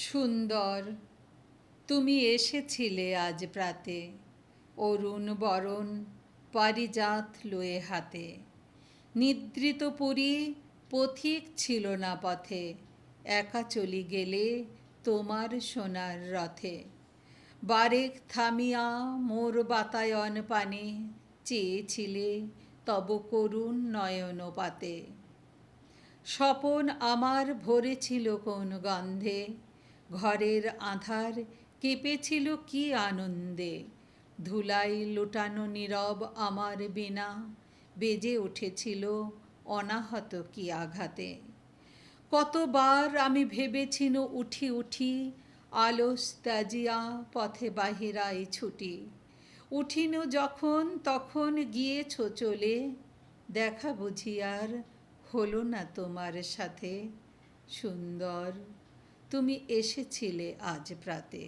সুন্দর, তুমি এসেছিলে আজ প্রাতে, অরুণ বরণ পারিজাত লয়ে হাতে। নিদ্রিত পুরী পথিক ছিল না পথে, একা চলি গেলে তোমার সোনার রথে। বারেক থামিয়া মোর বাতায়ন পানে, চেয়েছিলে তব করুণ নয়ন পাতে। স্বপন আমার ভরেছিল কোন গন্ধে, ঘরের আঁধার কেঁপেছিল কি আনন্দে। ধুলাই লুটানো নীরব আমার বীণা, বেজে উঠেছিল অনাহত কি আঘাতে। কতবার আমি ভেবেছিনু উঠি উঠি, আলস ত্যাজিয়া পথে বাহিরাই ছুটি। উঠিনু যখন তখন গিয়েছ চলে, দেখা বুঝি আর হলো না তোমার সাথে। সুন্দর, তুমি এসেছিলে আজ প্রাতে।